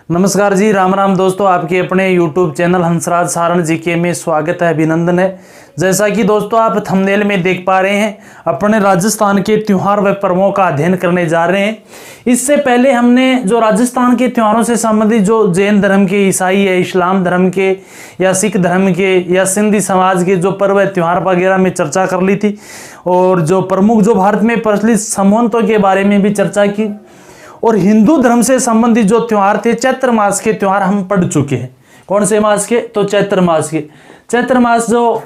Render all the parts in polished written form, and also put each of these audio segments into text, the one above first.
नमस्कार जी, राम राम दोस्तों। आपके अपने YouTube channel Hansraj Saran GK में स्वागत है, अभिनंदन है। जैसा कि दोस्तों आप थंबनेल में देख पा रहे हैं, अपने राजस्थान के त्योहार व पर्वों का अध्ययन करने जा रहे हैं। इससे पहले हमने जो राजस्थान के त्योहारों से संबंधित जो जैन धर्म के, ईसाई या इस्लाम धर्म के या सिख धर्म के या सिंधी समाज के जो पर्व त्योहार वगैरह में चर्चा कर ली थी, और जो प्रमुख जो भारत में प्रचलित संवतों के बारे में भी चर्चा की। और हिंदू धर्म से संबंधित जो त्योहार थे, चैत्र मास के त्योहार हम पढ़ चुके हैं। कौन से मास के? तो चैत्र मास के। चैत्र मास जो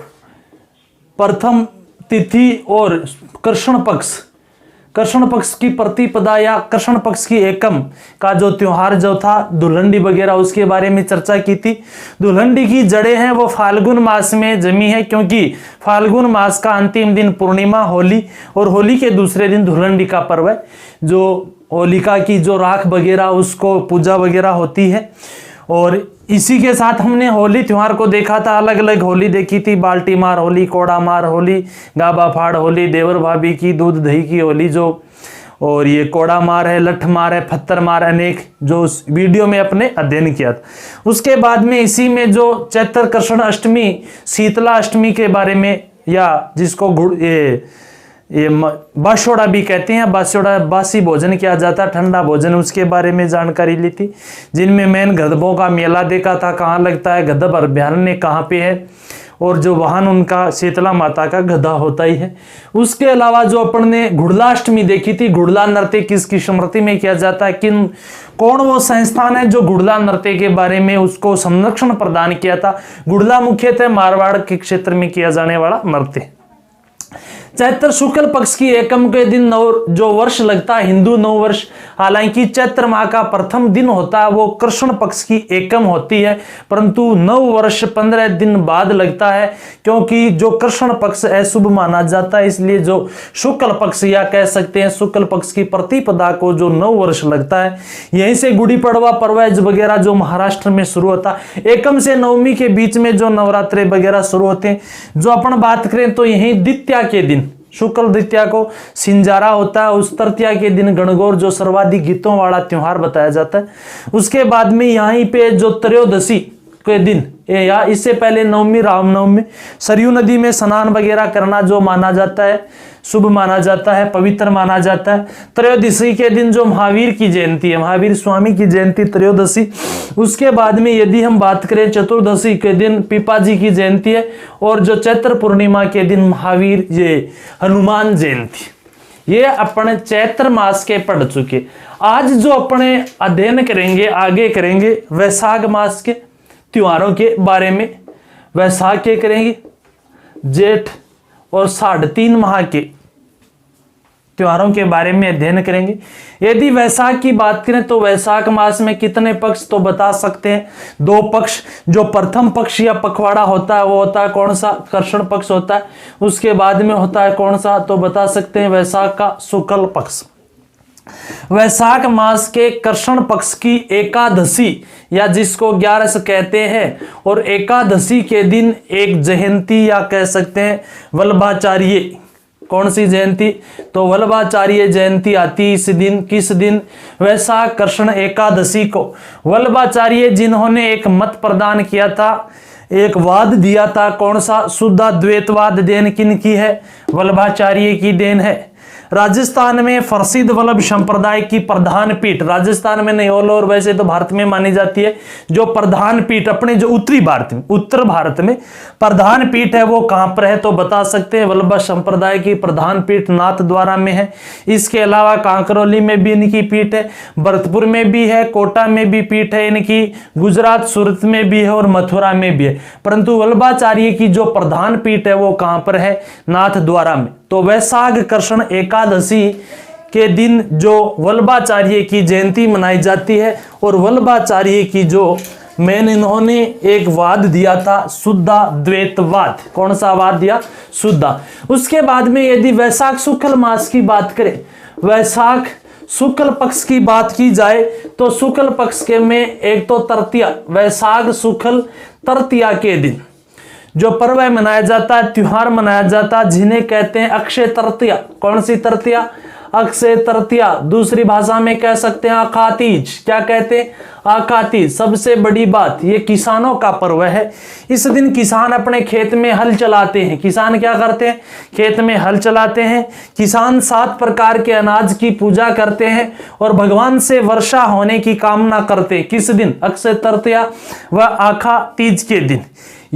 प्रथम तिथि और कृष्ण पक्ष की प्रतिपदा या कृष्ण पक्ष की एकम का जो त्योहार जो था, धुलंडी वगैरह, उसके बारे में चर्चा की थी। धुलंडी की जड़ें हैं वो फाल्गुन मास में जमी है, क्योंकि फाल्गुन मास का अंतिम दिन पूर्णिमा होली, और होली के दूसरे दिन धुलंडी का पर्व है। जो होलिका की जो राख वगैरह उसको पूजा वगैरह होती है। और इसी के साथ हमने होली त्योहार को देखा था, अलग अलग होली देखी थी। बाल्टी मार होली, कोड़ा मार होली, गाबा फाड़ होली, देवर भाभी की दूध दही की होली जो, और ये कोड़ा मार है, लठ मार है, पत्थर मार, अनेक जो उस वीडियो में अपने अध्ययन किया था। उसके बाद में इसी में जो चैत्र कृष्ण अष्टमी, शीतला अष्टमी के बारे में, या जिसको ये बासोड़ा भी कहते हैं, बासोड़ा बासी भोजन किया जाता है, ठंडा भोजन, उसके बारे में जानकारी ली थी। जिनमें मैन गधबों का मेला देखा था, कहाँ लगता है, गधब अभ्यारण्य कहाँ पे है, और जो वाहन उनका शीतला माता का गधा होता ही है। उसके अलावा जो अपन ने घुड़लाष्टमी देखी थी, घुड़ला नृत्य किसकी स्मृति में किया जाता है, कौन वो संस्थान है जो घुड़ला नृत्य के बारे में उसको संरक्षण प्रदान किया था। घुड़ला मुख्यतः मारवाड़ के क्षेत्र में किया जाने वाला नृत्य। चैत्र शुक्ल पक्ष की एकम के दिन जो वर्ष लगता है, हिंदू नव वर्ष, हालांकि चैत्र माह का प्रथम दिन होता है वो कृष्ण पक्ष की एकम होती है, परंतु नव वर्ष 15 दिन बाद लगता है, क्योंकि जो कृष्ण पक्ष अशुभ माना जाता है, इसलिए जो शुक्ल पक्ष या कह सकते हैं शुक्ल पक्ष की प्रतिपदा को जो नव वर्ष लगता है, यहीं से गुड़ी पड़वा पर्व वगैरह जो महाराष्ट्र में शुरू होता है। एकम से नवमी के बीच में जो नवरात्रे वगैरह शुरू होते हैं। जो अपन बात करें तो यही द्वितीया के दिन, शुक्ल द्वितीया को सिंजारा होता है, उस तृतीया के दिन गणगौर जो सर्वाधिक गीतों वाला त्योहार बताया जाता है। उसके बाद में यहीं पे जो त्रयोदशी के दिन या इससे पहले नवमी, रामनवमी, सरयू नदी में स्नान वगैरह करना जो माना जाता है, शुभ माना जाता है, पवित्र माना जाता है। त्रयोदशी के दिन जो महावीर की जयंती है, महावीर स्वामी की जयंती त्रयोदशी। उसके बाद में यदि हम बात करें चतुर्दशी के दिन पिपाजी की जयंती है, और जो चैत्र पूर्णिमा के दिन महावीर, ये हनुमान जयंती। ये अपने चैत्र मास के पढ़ चुके। आज जो अपने अध्ययन करेंगे, आगे करेंगे वैशाख मास के त्योहारों के बारे में। वैशाख के करेंगे, जेठ और 3.5 माह के त्योहारों के बारे में अध्ययन करेंगे। यदि वैशाख की बात करें तो वैशाख मास में कितने पक्ष तो बता सकते हैं, 2 पक्ष। जो प्रथम पक्ष या पखवाड़ा होता है वो होता है कौन सा? कृष्ण पक्ष होता है। उसके बाद में होता है कौन सा? तो बता सकते हैं वैशाख का शुक्ल पक्ष। वैशाख मास के कृष्ण पक्ष की एकादशी या जिसको 11 कहते हैं, और एकादशी के दिन एक जयंती या कह सकते हैं वल्लभाचार्य। कौन सी जयंती? तो वल्लभाचार्य जयंती आती इस दिन। किस दिन? वैशाख कृष्ण एकादशी को। वल्लभाचार्य जिन्होंने एक मत प्रदान किया था, एक वाद दिया था, कौन सा? शुद्धाद्वैतवाद। देन किन की है? वल्लभाचार्य की देन है। राजस्थान में प्रसिद्ध वल्लभ संप्रदाय की प्रधान पीठ, राजस्थान में नहीं और वैसे तो भारत में मानी जाती है, जो प्रधान पीठ अपने जो उत्तरी भारत में, उत्तर भारत में प्रधान पीठ है वो कहां पर है? तो बता सकते हैं वल्लभ संप्रदाय की प्रधान पीठ नाथद्वारा में है। इसके अलावा कांकरोली में भी इनकी पीठ है, भरतपुर में भी है, कोटा में भी पीठ है इनकी, गुजरात सूरत में भी है और मथुरा में भी है। परंतु वल्लभाचार्य की जो प्रधान पीठ है वो कहां पर है? नाथद्वारा में। तो वैशाख कृष्ण एकादशी के दिन जो वल्लभाचार्य की जयंती मनाई जाती है, और वल्लभाचार्य की जो इन्होंने एक वाद दिया था शुद्धाद्वैतवाद। कौन सा वाद दिया? शुद्धा। उसके बाद में यदि वैशाख शुक्ल मास की बात करें, वैशाख शुक्ल पक्ष की बात की जाए तो शुक्ल पक्ष के में एक तो तृतीया, वैशाख शुक्ल तृतीया के दिन जो पर्व मनाया जाता है, त्योहार मनाया जाता है, जिन्हें कहते हैं अक्षय तृतीया। कौन सी तृतीया? अक्षय तृतीया। दूसरी भाषा में कह सकते हैं अखातीज। क्या कहते हैं? आका तीज, सबसे बड़ी बात ये किसानों का पर्व है। इस दिन किसान अपने खेत में हल चलाते हैं। किसान क्या करते हैं? खेत में हल चलाते हैं। किसान 7 प्रकार के अनाज की पूजा करते हैं और भगवान से वर्षा होने की कामना करते हैं। किस दिन? अक्षय तृतीया व आखा तीज के दिन।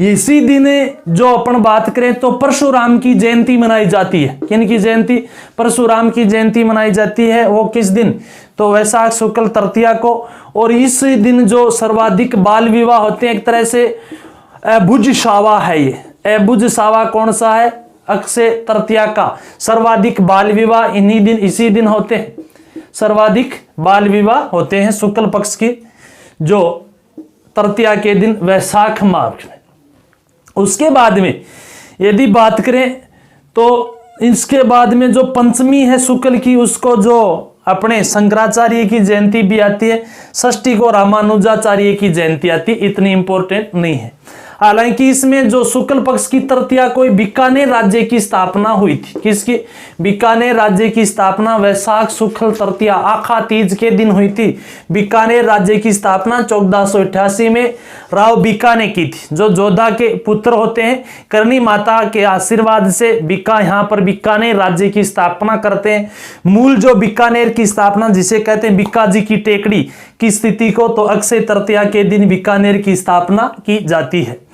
इसी दिन जो अपन बात करें तो परशुराम की जयंती मनाई जाती है। किनकी जयंती? परशुराम की जयंती मनाई जाती है। वो किस दिन? तो वैशाख शुक्ल तृतीया को। और इस दिन जो सर्वाधिक बाल विवाह होते हैं, एक तरह से अबुझ सावा है ये। अबुझ सावा कौन सा है? अक्षय तृतीया का सर्वाधिक बाल विवाह इन्हीं दिन, इसी दिन होते हैं। सर्वाधिक बाल विवाह होते हैं शुक्ल पक्ष की जो तृतीया के दिन वैशाख माह में। उसके बाद में यदि बात करें तो इसके बाद में जो पंचमी है शुक्ल की, उसको जो अपने शंकराचार्य की जयंती भी आती है। षष्ठी को रामानुजाचार्य की जयंती आती है। इतनी इंपॉर्टेंट नहीं है। हालांकि इसमें जो शुक्ल पक्ष की तृतीया को बीकानेर राज्य की स्थापना हुई थी। किसकी? बीकानेर राज्य की स्थापना वैशाख शुक्ल तृतीया आखा तीज के दिन हुई थी। बीकानेर राज्य की स्थापना 1488 में राव बीका ने की थी, जो जोधा के पुत्र होते हैं। करणी माता के आशीर्वाद से बीका यहाँ पर बीकानेर राज्य की स्थापना करते हैं। मूल जो बीकानेर की स्थापना जिसे कहते हैं बीका जी की टेकड़ी की स्थिति को, तो अक्षय तृतीया के दिन बीकानेर की स्थापना की जाती है।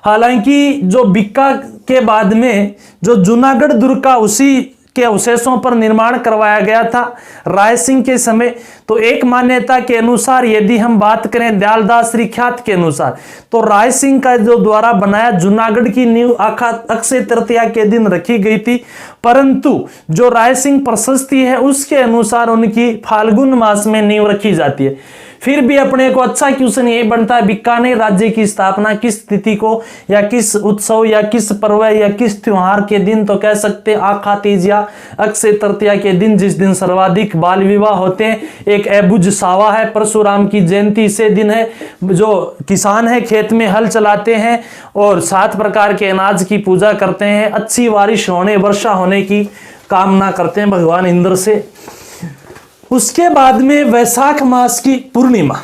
हालांकि जो बीका के बाद में जो जूनागढ़ दुर्ग का उसी के अवशेषों पर निर्माण करवाया गया था राय सिंह के समय। तो एक मान्यता के अनुसार यदि हम बात करें दयालदास श्रीख्यात के अनुसार, तो राय सिंह का जो द्वारा बनाया जूनागढ़ की नींव अक्षय तृतीया के दिन रखी गई थी। परंतु जो राय सिंह प्रशस्ति है उसके अनुसार उनकी फाल्गुन मास में नींव रखी जाती है। फिर भी अपने को अच्छा क्वेश्चन ये बनता है बीकानेर राज्य की स्थापना किस तिथि को, या किस उत्सव या किस पर्व या किस त्योहार के दिन? तो कह सकते हैं आखा तीज या अक्षय तृतीया के दिन, जिस दिन सर्वाधिक बाल विवाह होते हैं। एक अबुझ सावा है, परशुराम की जयंती से दिन है। जो किसान है खेत में हल चलाते हैं और 7 प्रकार के अनाज की पूजा करते हैं। अच्छी बारिश होने, वर्षा होने की कामना करते हैं भगवान इंद्र से। उसके बाद में वैशाख मास की पूर्णिमा,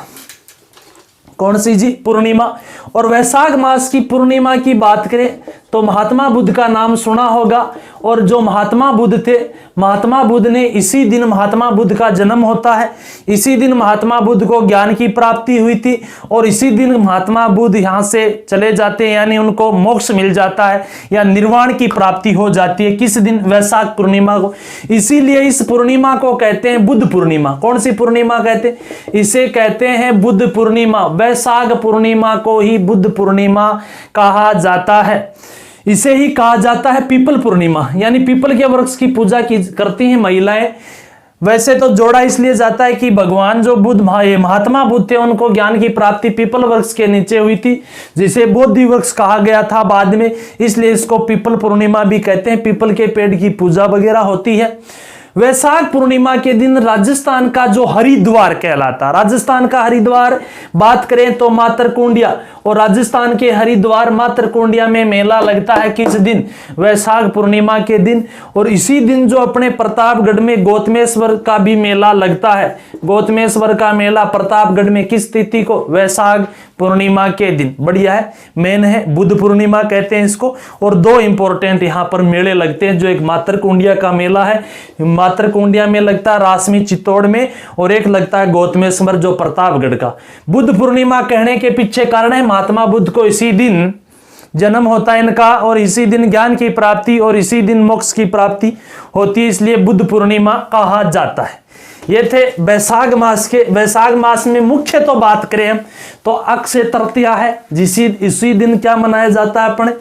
कौन सी जी? पूर्णिमा। और वैशाख मास की पूर्णिमा की बात करें तो महात्मा बुद्ध का नाम सुना होगा। और जो महात्मा बुद्ध थे, महात्मा बुद्ध ने इसी दिन महात्मा बुद्ध का जन्म होता है। इसी दिन महात्मा बुद्ध को ज्ञान की प्राप्ति हुई थी और इसी दिन महात्मा बुद्ध यहाँ से चले जाते हैं, यानी उनको मोक्ष मिल जाता है या निर्वाण की प्राप्ति हो जाती है। किस दिन? वैशाख पूर्णिमा को। इसीलिए इस पूर्णिमा को कहते हैं बुद्ध पूर्णिमा। कौन सी पूर्णिमा कहते हैं? इसे कहते हैं बुद्ध पूर्णिमा। वैशाख पूर्णिमा को ही बुद्ध पूर्णिमा कहा जाता है। इसे ही कहा जाता है पीपल पूर्णिमा, यानी पीपल के वृक्ष की पूजा की करती हैं महिलाएं। वैसे तो जोड़ा इसलिए जाता है कि भगवान जो बुद्ध महात्मा बुद्ध थे उनको ज्ञान की प्राप्ति पीपल वृक्ष के नीचे हुई थी, जिसे बोधि वृक्ष कहा गया था बाद में, इसलिए इसको पीपल पूर्णिमा भी कहते हैं। पीपल के पेड़ की पूजा वगैरह होती है। वैशाख पूर्णिमा के दिन राजस्थान का जो हरिद्वार कहलाता, राजस्थान का हरिद्वार बात करें तो मातरकुंडिया, और राजस्थान के हरिद्वार मातरकुंडिया में मेला लगता है। किस दिन? वैशाख पूर्णिमा के दिन। और इसी दिन जो अपने प्रतापगढ़ में गौतमेश्वर का भी मेला लगता है। गौतमेश्वर का मेला प्रतापगढ़ में किस तिथि को? वैशाख पूर्णिमा के दिन। बढ़िया है, मेन है, बुद्ध पूर्णिमा कहते हैं इसको। और 2 इंपॉर्टेंट यहाँ पर मेले लगते हैं, जो एक मातरकुंडिया का मेला है, मातरकुंडिया में लगता है रासमी चित्तौड़ में, और एक लगता है गौतमेश्वर जो प्रतापगढ़ का। बुद्ध पूर्णिमा कहने के पीछे कारण है महात्मा बुद्ध को इसी दिन जन्म होता है इनका, और इसी दिन ज्ञान की प्राप्ति और इसी दिन मोक्ष की प्राप्ति होती है, इसलिए बुद्ध पूर्णिमा कहा जाता है। ये थे वैशाख मास के। वैशाख मास में मुख्य तो बात करें हम तो अक्षय तृतीया है, इसी दिन क्या मनाया जाता है अपने,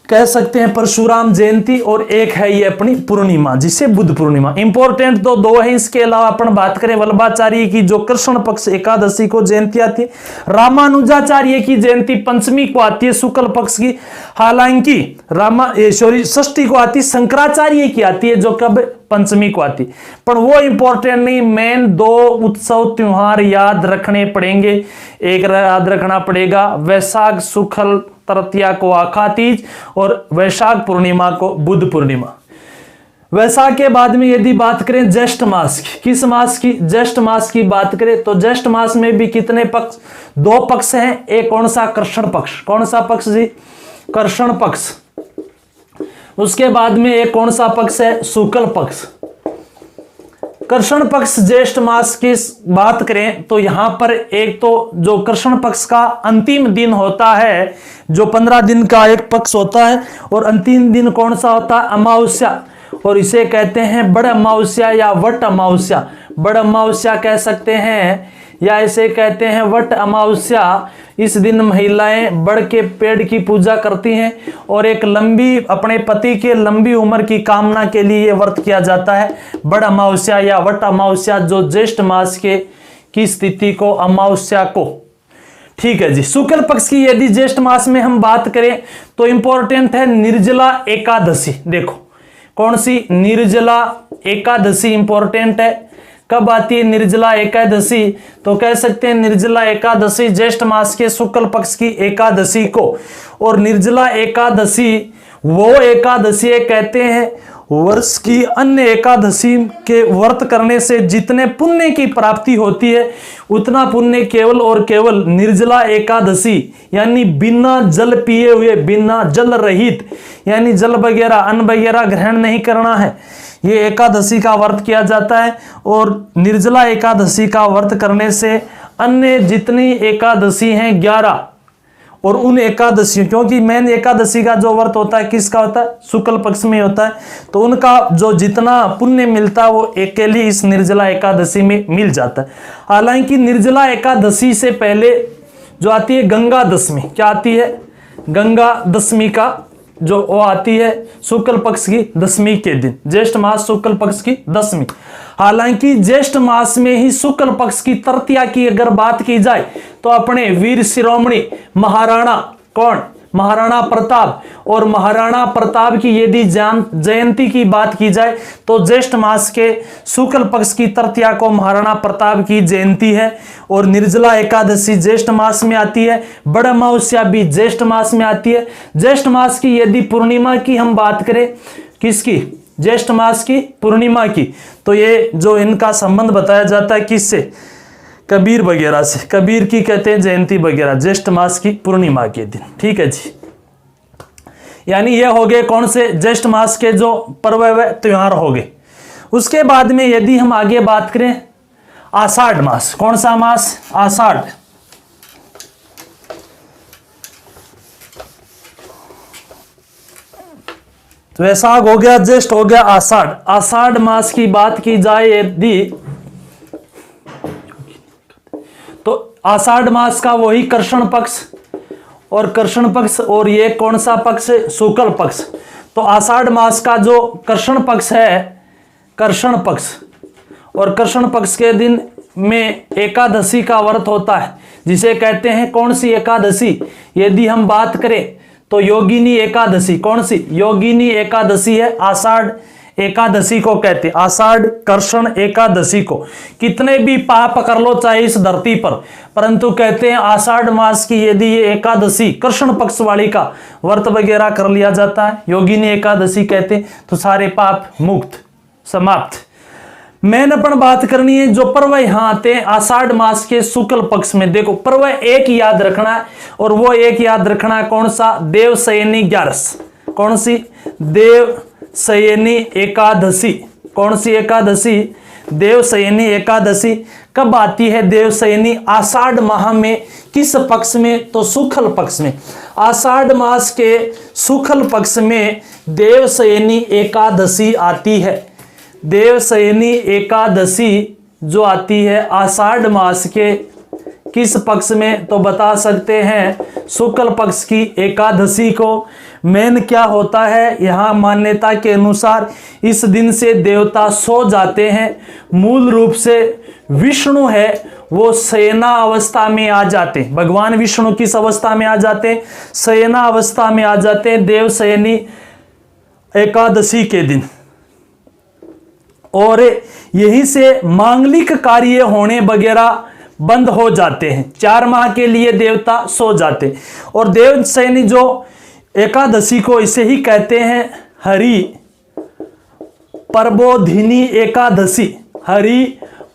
कह सकते हैं परशुराम जयंती, और एक है ये अपनी पूर्णिमा जिसे बुद्ध पूर्णिमा। इंपॉर्टेंट तो 2 है। इसके अलावा अपन बात करें वल्लभाचार्य की जो कृष्ण पक्ष एकादशी को जयंती आती है। रामानुजाचार्य की जयंती पंचमी को आती है शुक्ल पक्ष की। हालांकि षष्ठी को आती, शंकराचार्य की आती है जो कब? पंचमी को आती। पर वो इंपॉर्टेंट नहीं, मेन 2 उत्सव त्योहार याद रखने पड़ेंगे। एक याद रखना पड़ेगा वैशाख शुक्ल तृतीया को आखा तीज और वैशाख पूर्णिमा को बुद्ध पूर्णिमा। वैशाख के बाद में यदि बात करें ज्येष्ठ मास की, किस मास की? ज्येष्ठ मास की बात करें तो ज्येष्ठ मास में भी कितने पक्ष? 2 पक्ष हैं। एक कौन सा? कृष्ण पक्ष। कौन सा पक्ष जी? कृष्ण पक्ष। उसके बाद में एक कौन सा पक्ष है? शुक्ल पक्ष। कृष्ण पक्ष ज्येष्ठ मास की बात करें तो यहां पर एक तो जो कृष्ण पक्ष का अंतिम दिन होता है, जो 15 दिन का एक पक्ष होता है, और अंतिम दिन कौन सा होता है? अमावस्या, और इसे कहते हैं बड़ अमावस्या या वट अमावस्या। बड़ अमावस्या कह सकते हैं या इसे कहते हैं वट अमावस्या। इस दिन महिलाएं बड़ के पेड़ की पूजा करती हैं और एक लंबी, अपने पति के लंबी उम्र की कामना के लिए यह व्रत किया जाता है, बड़ अमावस्या या वट अमावस्या, जो ज्येष्ठ मास के की स्थिति को, अमावस्या को। ठीक है जी। शुक्ल पक्ष की यदि ज्येष्ठ मास में हम बात करें तो इंपॉर्टेंट है निर्जला एकादशी। देखो कौन सी? निर्जला एकादशी इंपॉर्टेंट है। कब आती है निर्जला एकादशी? तो कह सकते हैं निर्जला एकादशी ज्येष्ठ मास के शुक्ल पक्ष की एकादशी को। और निर्जला एकादशी वो एकादशी कहते हैं वर्ष की अन्य एकादशी के व्रत करने से जितने पुण्य की प्राप्ति होती है उतना पुण्य केवल और केवल निर्जला एकादशी, यानी बिना जल पिए हुए, बिना जल रहित, यानी जल वगैरह अन्न वगैरह ग्रहण नहीं करना है, ये एकादशी का व्रत किया जाता है। और निर्जला एकादशी का व्रत करने से अन्य जितनी एकादशी हैं 11, और उन एकादशियों, क्योंकि मेन एकादशी का जो व्रत होता है किसका होता है? शुक्ल पक्ष में होता है, तो उनका जो जितना पुण्य मिलता है वो अकेली इस निर्जला एकादशी में मिल जाता है। हालांकि निर्जला एकादशी से पहले जो आती है गंगा दशमी, क्या आती है? गंगा दशमी का जो वो आती है शुक्ल पक्ष की दशमी के दिन, ज्येष्ठ मास शुक्ल पक्ष की दशमी। हालांकि ज्येष्ठ मास में ही शुक्ल पक्ष की तृतीया की अगर बात की जाए तो अपने वीर शिरोमणि महाराणा कौन? महाराणा प्रताप, और महाराणा प्रताप की यदि जयंती की बात की जाए तो ज्येष्ठ मास के शुक्ल पक्ष की तृतीया को महाराणा प्रताप की जयंती है। और निर्जला एकादशी ज्येष्ठ मास में आती है, बड़ अमावस्या भी ज्येष्ठ मास में आती है। ज्येष्ठ मास की यदि पूर्णिमा की हम बात करें, किसकी? ज्येष्ठ मास की पूर्णिमा की, तो ये जो इनका संबंध बताया जाता है किससे? कबीर वगैरह से। कबीर की कहते हैं जयंती वगैरह ज्येष्ठ मास की पूर्णिमा के दिन। ठीक है जी। यानी ये हो गए कौन से? ज्येष्ठ मास के जो पर्व व त्योहार हो गए। उसके बाद में यदि हम आगे बात करें आषाढ़ मास। कौन सा मास? आषाढ़। तो वैशाख हो गया, ज्येष्ठ हो गया, आषाढ़। आषाढ़ मास की बात की जाए यदि तो आषाढ़ मास का वही कृष्ण पक्ष, और कृष्ण पक्ष, और ये कौन सा पक्ष? शुक्ल पक्ष। तो आषाढ़ मास का जो कृष्ण पक्ष है, कृष्ण पक्ष, और कृष्ण पक्ष के दिन में एकादशी का व्रत होता है, जिसे कहते हैं कौन सी एकादशी? यदि हम बात करें तो योगिनी एकादशी। कौन सी? योगिनी एकादशी है, आषाढ़ एकादशी को कहते हैं, आषाढ़ कृष्ण एकादशी को। कितने भी पाप कर लो चाहे इस धरती पर, परंतु कहते हैं आषाढ़ मास की यदि ये एकादशी कृष्ण पक्ष वाली का व्रत वगैरह कर लिया जाता है, योगिनी एकादशी कहते हैं, तो सारे पाप मुक्त, समाप्त। मैंने अपन बात करनी है जो पर्व यहां आते हैं आषाढ़ मास के शुक्ल पक्ष में। देखो पर्व एक याद रखना है, और वो एक याद रखना है कौन सा? देवशयनी 11। कौन सी? देवशयनी एकादशी। कौन सी एकादशी? देवशयनी एकादशी। कब आती है देवशयनी? आषाढ़ माह में। किस पक्ष में? तो शुक्ल पक्ष में। आषाढ़ मास के शुक्ल पक्ष में देवशयनी एकादशी आती है। देवशयनी एकादशी जो आती है आषाढ़ मास के किस पक्ष में? तो बता सकते हैं शुक्ल पक्ष की एकादशी को। मेन क्या होता है यहाँ मान्यता के अनुसार, इस दिन से देवता सो जाते हैं। मूल रूप से विष्णु है वो शयना अवस्था में आ जाते हैं। भगवान विष्णु किस अवस्था में आ जाते हैं? शयना अवस्था में आ जाते हैं देवशयनी एकादशी के दिन। और यहीं से मांगलिक कार्य होने वगैरह बंद हो जाते हैं। 4 माह के लिए देवता सो जाते हैं। और देवशयनी जो एकादशी को इसे ही कहते हैं हरि प्रबोधिनी एकादशी, हरि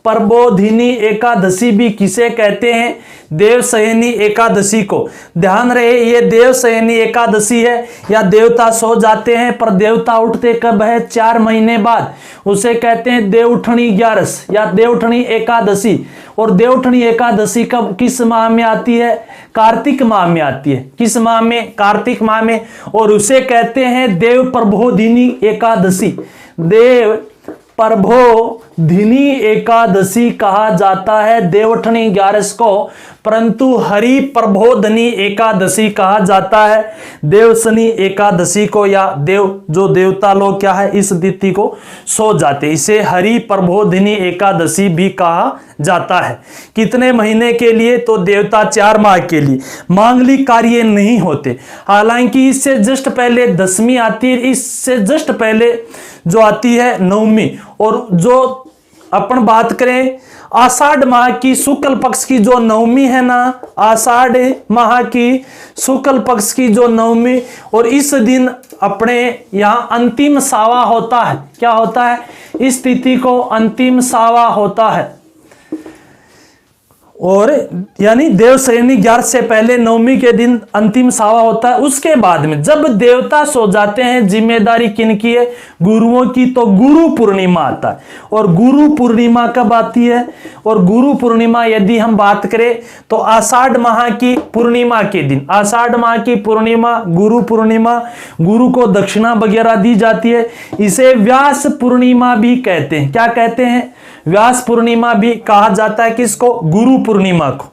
प्रबोधिनी एकादशी भी किसे कहते हैं? देवशयनी एकादशी को। ध्यान रहे ये देवशयनी एकादशी है या देवता सो जाते हैं पर देवता उठते कब है? 4 महीने बाद। उसे कहते हैं देवउठनी 11 या देवउठनी एकादशी। और देवउठनी एकादशी कब किस माह में आती है? कार्तिक माह में आती है। किस माह में? कार्तिक माह में। और उसे कहते हैं देव प्रबोधिनी एकादशी। देव प्रबोधिनी एकादशी कहा जाता है देवउठनी 11 को, परंतु हरि प्रबोधिनी एकादशी कहा जाता है देवशनी एकादशी को, या जो देवता लोग क्या है इस तिथि को सो जाते, इसे हरि प्रबोधिनी एकादशी भी कहा जाता है। कितने महीने के लिए? तो देवता 4 माह के लिए। मांगलिक कार्य नहीं होते। हालांकि इससे जस्ट पहले दशमी आती है, इससे जस्ट पहले जो आती है नवमी। और जो अपन बात करें आषाढ़ माह की शुक्ल पक्ष की जो नवमी है ना, आषाढ़ माह की शुक्ल पक्ष की जो नवमी, और इस दिन अपने यहाँ अंतिम सावा होता है। क्या होता है? इस तिथि को अंतिम सावा होता है। और यानी देवशयनी 11 से पहले नवमी के दिन अंतिम सावा होता है। उसके बाद में जब देवता सो जाते हैं, जिम्मेदारी किनकी है? गुरुओं की। तो गुरु पूर्णिमा आता है। और गुरु पूर्णिमा कब आती है? और गुरु पूर्णिमा यदि हम बात करें तो आषाढ़ माह की पूर्णिमा के दिन, आषाढ़ माह की पूर्णिमा गुरु पूर्णिमा, गुरु को दक्षिणा वगैरह दी जाती है। इसे व्यास पूर्णिमा भी कहते हैं। क्या कहते हैं? व्यास पूर्णिमा भी कहा जाता है। किसको? गुरु पूर्णिमा को।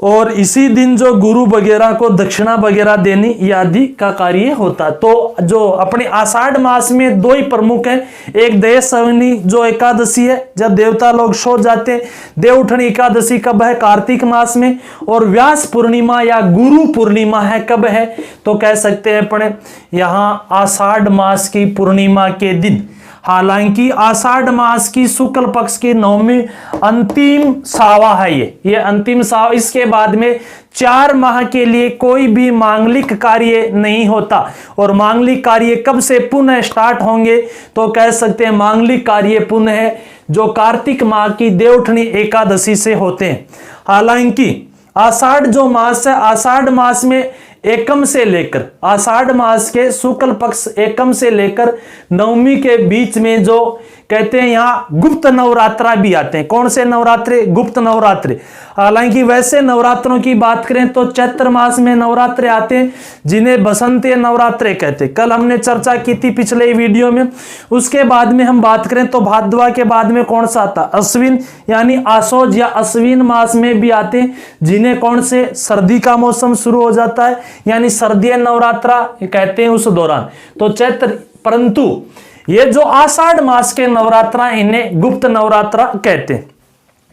और इसी दिन जो गुरु वगैरह को दक्षिणा वगैरह देनी आदि का कार्य होता है। तो जो अपने आषाढ़ मास में 2 ही प्रमुख हैं, एक देवशयनी जो एकादशी है जब देवता लोग सो जाते हैं, देवउठनी एकादशी कब है? कार्तिक मास में। और व्यास पूर्णिमा या गुरु पूर्णिमा है कब है? तो कह सकते हैं अपने यहाँ आषाढ़ मास की पूर्णिमा के दिन। हालांकि आषाढ़ मास की शुक्ल पक्ष की नवमी अंतिम सावा है। ये अंतिम सावा। इसके बाद में 4 माह के लिए कोई भी मांगलिक कार्य नहीं होता। और मांगलिक कार्य कब से पुनः स्टार्ट होंगे? तो कह सकते हैं मांगलिक कार्य पुनः जो कार्तिक माह की देवउठनी एकादशी से होते हैं। हालांकि आषाढ़ जो मास है, आषाढ़ मास में एकम से लेकर, आषाढ़ मास के शुक्ल पक्ष एकम से लेकर नवमी के बीच में जो कहते हैं यहाँ गुप्त नवरात्रा भी आते हैं। कौन से नवरात्रे? गुप्त नवरात्रे। हालांकि वैसे नवरात्रों की बात करें तो चैत्र मास में नवरात्रे आते हैं जिन्हें बसंतीय नवरात्रे कहते हैं। कल हमने चर्चा की थी पिछले वीडियो में। उसके बाद में हम बात करें तो भाद्रवा के बाद में कौन सा आता? अश्विन, यानी आशोज या अश्विन मास में भी आते हैं जिन्हें कौन से? सर्दी का मौसम शुरू हो जाता है, यानी सर्दीय नवरात्रा कहते हैं उस दौरान। तो चैत्र, परंतु ये जो आषाढ़ मास के नवरात्रा इन्हें गुप्त नवरात्रा कहते हैं।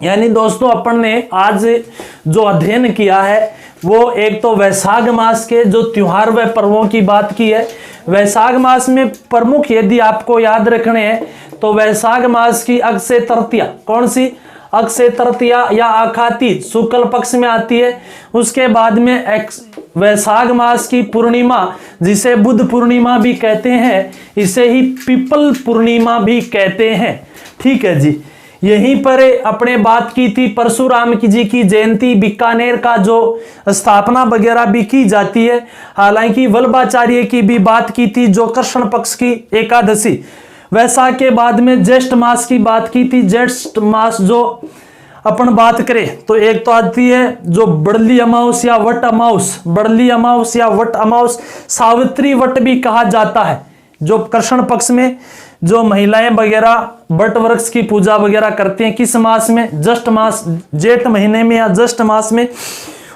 यानी दोस्तों अपन ने आज जो अध्ययन किया है वो एक तो वैशाख मास के जो त्योहार व पर्वों की बात की है। वैशाख मास में प्रमुख यदि आपको याद रखने हैं तो वैशाख मास की अक्षय तृतीया, कौन सी? अक्षय तृतीया या आखाती शुक्ल पक्ष में आती है। उसके बाद में वैशाख मास की पूर्णिमा जिसे बुद्ध पूर्णिमा भी कहते हैं, इसे ही पीपल पूर्णिमा भी कहते हैं। ठीक है जी। यहीं पर अपने बात की थी परशुराम जी की जयंती, बीकानेर का जो स्थापना वगैरह भी की जाती है। हालांकि वल्लभाचार्य की भी बात की थी जो कृष्ण पक्ष की एकादशी। वैशाख के बाद में ज्येष्ठ मास की बात की थी। ज्येष्ठ मास जो अपन बात करें तो एक तो आती है जो बड़ली अमावस या वट अमावस, बड़ली अमावस या वट अमावस, सावित्री वट भी कहा जाता है। जो कृष्ण पक्ष में जो महिलाएं वगैरह वट वृक्ष की पूजा वगैरह करती हैं, किस मास में? ज्येष्ठ मास, जेठ महीने में या ज्येष्ठ मास में।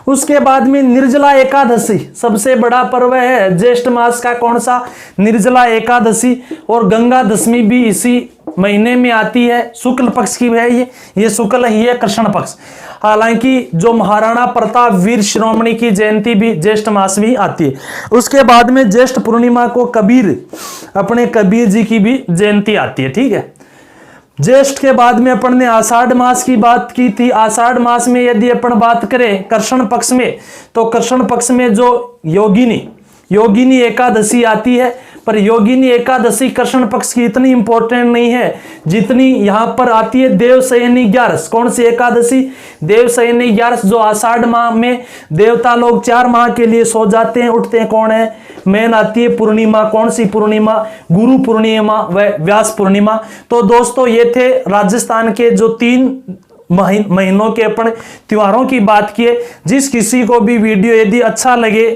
उसके बाद में निर्जला एकादशी सबसे बड़ा पर्व है ज्येष्ठ मास का। कौन सा? निर्जला एकादशी। और गंगा दशमी भी इसी महीने में आती है, शुक्ल पक्ष की है ये शुक्ल ही है, कृष्ण पक्ष। हालांकि जो महाराणा प्रताप वीर शिरोमणि की जयंती भी ज्येष्ठ मास में आती है। उसके बाद में ज्येष्ठ पूर्णिमा को कबीर, अपने कबीर जी की भी जयंती आती है। ठीक है। ज्येष्ठ के बाद में अपन ने आषाढ़ मास की बात की थी। आषाढ़ मास में यदि अपन बात करें कृष्ण पक्ष में तो कृष्ण पक्ष में जो योगिनी एकादशी आती है। पर योगिनी एकादशी कृष्ण पक्ष की इतनी इंपॉर्टेंट नहीं है जितनी यहां पर आती है देवशयनी 11। कौन सी एकादशी? देवशयनी 11, जो आषाढ़ माह में देवता लोग 4 माह के लिए सो जाते हैं, उठते हैं। कौन है? मेन आती है पूर्णिमा। कौन सी पूर्णिमा? गुरु पूर्णिमा व व्यास पूर्णिमा। तो दोस्तों ये थे राजस्थान के जो 3 महीनों के अपन त्योहारों की बात किए। जिस किसी को भी वीडियो यदि अच्छा लगे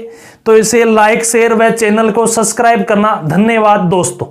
तो इसे लाइक, शेयर व चैनल को सब्सक्राइब करना। धन्यवाद दोस्तों।